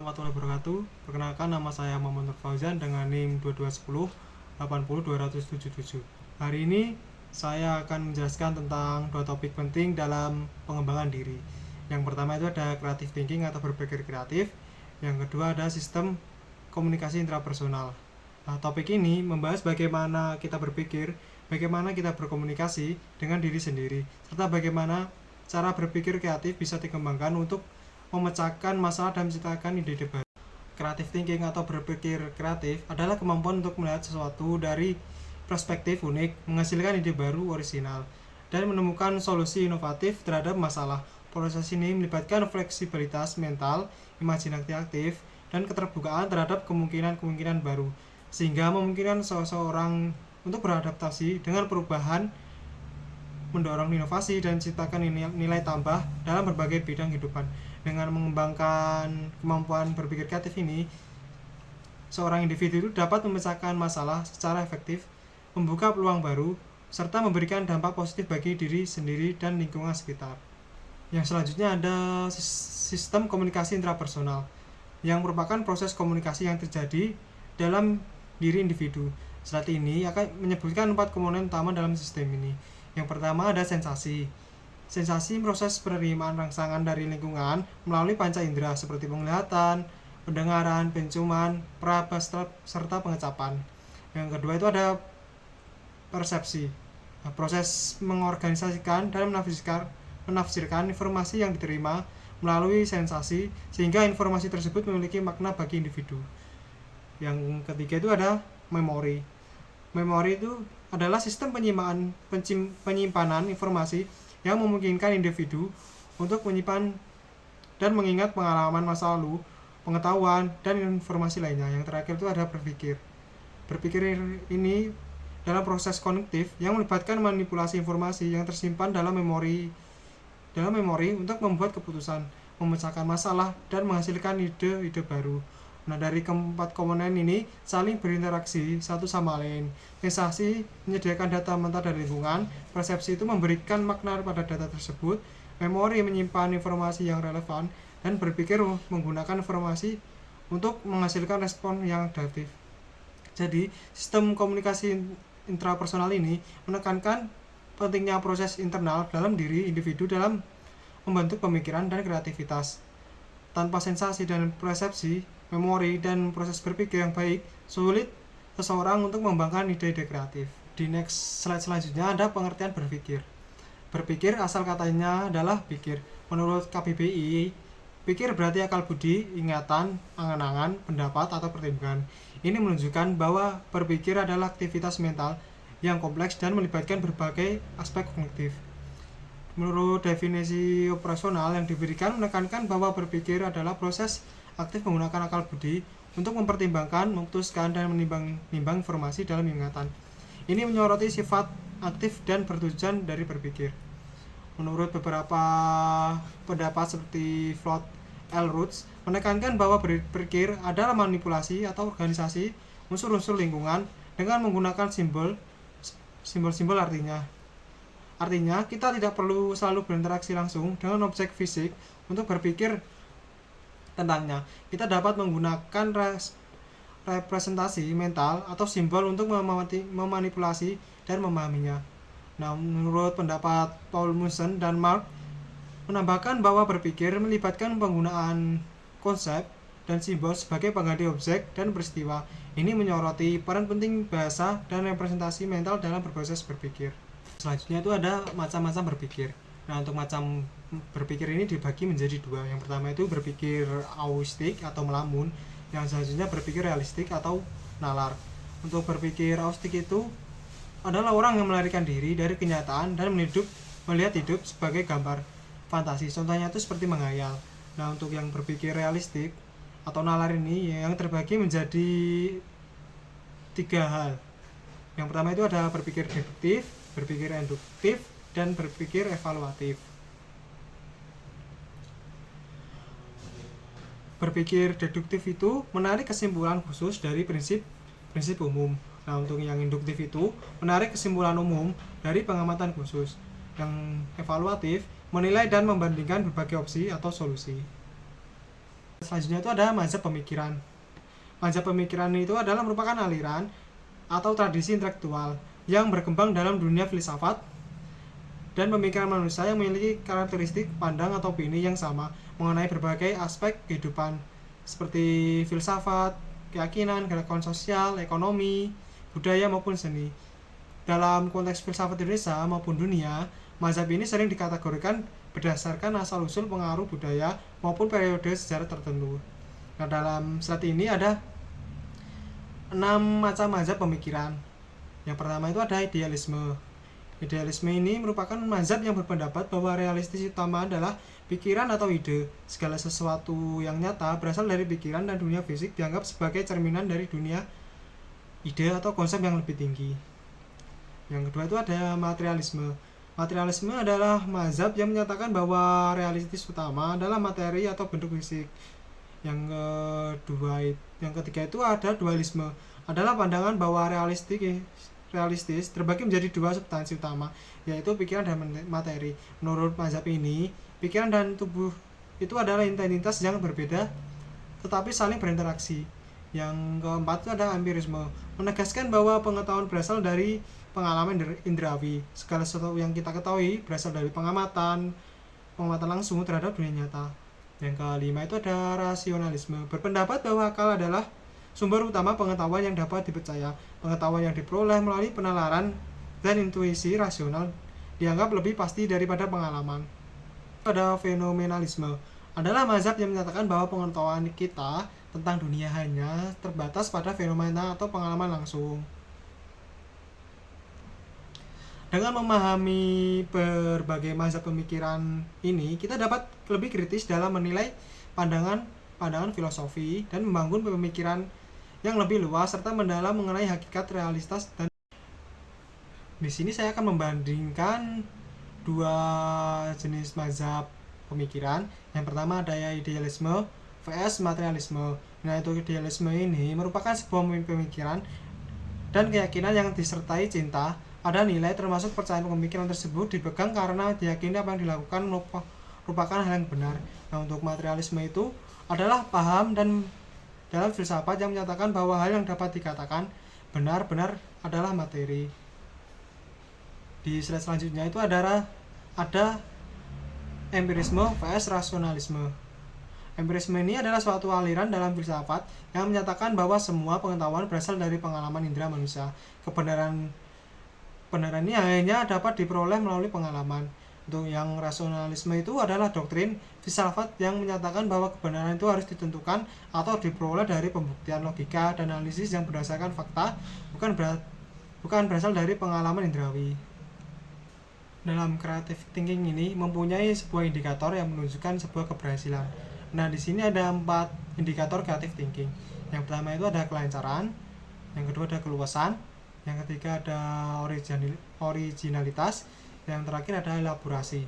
Warahmatullahi wabarakatuh. Perkenalkan, nama saya Muhammad Nur Fauzan dengan NIM 2210 80 277. Hari ini saya akan menjelaskan tentang dua topik penting dalam pengembangan diri. Yang pertama itu ada creative thinking atau berpikir kreatif. Yang kedua ada sistem komunikasi intrapersonal. Nah, topik ini membahas bagaimana kita berpikir, bagaimana kita berkomunikasi dengan diri sendiri, serta bagaimana cara berpikir kreatif bisa dikembangkan untuk memecahkan masalah dan menciptakan ide-ide baru. Creative thinking atau berpikir kreatif adalah kemampuan untuk melihat sesuatu dari perspektif unik, menghasilkan ide baru orisinal, dan menemukan solusi inovatif terhadap masalah. Proses ini melibatkan fleksibilitas mental, imajinasi aktif, dan keterbukaan terhadap kemungkinan-kemungkinan baru, sehingga memungkinkan seseorang untuk beradaptasi dengan perubahan, mendorong inovasi dan menciptakan nilai tambah dalam berbagai bidang kehidupan. Dengan mengembangkan kemampuan berpikir kreatif ini, seorang individu itu dapat memecahkan masalah secara efektif, membuka peluang baru, serta memberikan dampak positif bagi diri sendiri dan lingkungan sekitar. Yang selanjutnya ada sistem komunikasi intrapersonal, yang merupakan proses komunikasi yang terjadi dalam diri individu. Slide ini akan menyebutkan 4 komponen utama dalam sistem ini. Yang pertama ada sensasi. Sensasi proses penerimaan rangsangan dari lingkungan melalui panca indera seperti penglihatan, pendengaran, penciuman, peraba, serta pengecapan. Yang kedua itu ada persepsi. Proses mengorganisasikan dan menafsirkan informasi yang diterima melalui sensasi sehingga informasi tersebut memiliki makna bagi individu. Yang ketiga itu ada memori. Memori itu adalah sistem penyimpanan informasi yang memungkinkan individu untuk menyimpan dan mengingat pengalaman masa lalu, pengetahuan, dan informasi lainnya. Yang terakhir itu ada berpikir. Berpikir ini dalam proses kognitif yang melibatkan manipulasi informasi yang tersimpan dalam memori untuk membuat keputusan, memecahkan masalah, dan menghasilkan ide-ide baru. Nah, dari keempat komponen ini saling berinteraksi satu sama lain. Sensasi menyediakan data mentah dari lingkungan, persepsi itu memberikan makna pada data tersebut, memori menyimpan informasi yang relevan, dan berpikir menggunakan informasi untuk menghasilkan respon yang adaptif. Jadi, sistem komunikasi intrapersonal ini menekankan pentingnya proses internal dalam diri individu dalam membentuk pemikiran dan kreativitas. Tanpa sensasi dan persepsi, memori, dan proses berpikir yang baik, sulit seseorang untuk mengembangkan ide-ide kreatif. Di next slide selanjutnya ada pengertian berpikir. Berpikir asal katanya adalah pikir. Menurut KBBI, pikir berarti akal budi, ingatan, angan-angan, pendapat, atau pertimbangan. Ini menunjukkan bahwa berpikir adalah aktivitas mental yang kompleks dan melibatkan berbagai aspek kognitif. Menurut definisi operasional yang diberikan menekankan bahwa berpikir adalah proses aktif menggunakan akal budi untuk mempertimbangkan, memutuskan, dan menimbang informasi dalam ingatan. Ini menyoroti sifat aktif dan bertujuan dari berpikir. Menurut beberapa pendapat seperti Floyd L. Roots menekankan bahwa berpikir adalah manipulasi atau organisasi unsur-unsur lingkungan dengan menggunakan simbol-simbol Artinya, kita tidak perlu selalu berinteraksi langsung dengan objek fisik untuk berpikir tentangnya. Kita dapat menggunakan representasi mental atau simbol untuk memanipulasi dan memahaminya. Nah, menurut pendapat Paul Munson dan Mark menambahkan bahwa berpikir melibatkan penggunaan konsep dan simbol sebagai pengganti objek dan peristiwa. Ini menyoroti peran penting bahasa dan representasi mental dalam berproses berpikir. Selanjutnya itu ada macam-macam berpikir. Nah, untuk macam berpikir ini dibagi menjadi dua. Yang pertama itu berpikir auistik atau melamun. Yang selanjutnya berpikir realistik atau nalar. Untuk berpikir auistik itu adalah orang yang melarikan diri dari kenyataan dan melihat hidup sebagai gambar fantasi. Contohnya itu seperti menghayal. Nah, untuk yang berpikir realistik atau nalar ini yang terbagi menjadi 3 hal. Yang pertama itu ada berpikir deduktif, berpikir induktif, dan berpikir evaluatif. Berpikir deduktif itu menarik kesimpulan khusus dari prinsip umum. Nah, untuk yang induktif itu menarik kesimpulan umum dari pengamatan khusus. Yang evaluatif menilai dan membandingkan berbagai opsi atau solusi. Selanjutnya itu ada mazhab pemikiran. Mazhab pemikiran itu adalah merupakan aliran atau tradisi intelektual yang berkembang dalam dunia filsafat dan pemikiran manusia yang memiliki karakteristik pandang atau opini yang sama mengenai berbagai aspek kehidupan seperti filsafat, keyakinan, gerakan sosial, ekonomi, budaya maupun seni. Dalam konteks filsafat Indonesia maupun dunia, mazhab ini sering dikategorikan berdasarkan asal-usul pengaruh budaya maupun periode sejarah tertentu. Nah, dalam slide ini ada 6 macam mazhab pemikiran. Yang pertama itu ada idealisme. Idealisme ini merupakan mazhab yang berpendapat bahwa realistis utama adalah pikiran atau ide. Segala sesuatu yang nyata berasal dari pikiran dan dunia fisik dianggap sebagai cerminan dari dunia ide atau konsep yang lebih tinggi. Yang kedua itu ada materialisme. Materialisme adalah mazhab yang menyatakan bahwa realistis utama adalah materi atau bentuk fisik. Yang ketiga itu ada dualisme. Adalah pandangan bahwa realistis terbagi menjadi dua substansi utama, yaitu pikiran dan materi. Menurut mazhab ini, pikiran dan tubuh itu adalah entitas yang berbeda tetapi saling berinteraksi. Yang keempat itu ada empirisme, menegaskan bahwa pengetahuan berasal dari pengalaman indrawi. Segala sesuatu yang kita ketahui berasal dari pengamatan langsung terhadap dunia nyata. Yang kelima itu ada rasionalisme, berpendapat bahwa akal adalah sumber utama pengetahuan yang dapat dipercaya. Pengetahuan yang diperoleh melalui penalaran dan intuisi rasional dianggap lebih pasti daripada pengalaman. Ada fenomenalisme, adalah mazhab yang menyatakan bahwa pengetahuan kita tentang dunia hanya terbatas pada fenomena atau pengalaman langsung. Dengan memahami berbagai mazhab pemikiran ini, kita dapat lebih kritis dalam menilai pandangan filosofi dan membangun pemikiran yang lebih luas serta mendalam mengenai hakikat realitas. Dan di sini saya akan membandingkan dua jenis mazhab pemikiran. Yang pertama ada idealisme vs materialisme. Nah, itu idealisme ini merupakan sebuah pemikiran dan keyakinan yang disertai cinta. Ada nilai termasuk percayaan pemikiran tersebut dipegang karena diyakini apa yang dilakukan merupakan hal yang benar. Nah, untuk materialisme itu adalah paham dan dalam filsafat yang menyatakan bahwa hal yang dapat dikatakan benar-benar adalah materi. Di slide selanjutnya itu ada empirisme vs rasionalisme. Empirisme ini adalah suatu aliran dalam filsafat yang menyatakan bahwa semua pengetahuan berasal dari pengalaman indera manusia. Kebenaran ini hanya dapat diperoleh melalui pengalaman. Untuk yang rasionalisme itu adalah doktrin filsafat yang menyatakan bahwa kebenaran itu harus ditentukan atau diperoleh dari pembuktian logika dan analisis yang berdasarkan fakta, bukan berasal dari pengalaman indrawi. Dalam creative thinking ini mempunyai sebuah indikator yang menunjukkan sebuah keberhasilan. Nah, di sini ada 4 indikator creative thinking. Yang pertama itu ada kelancaran, yang kedua ada keluasan, yang ketiga ada originalitas, yang terakhir ada elaborasi.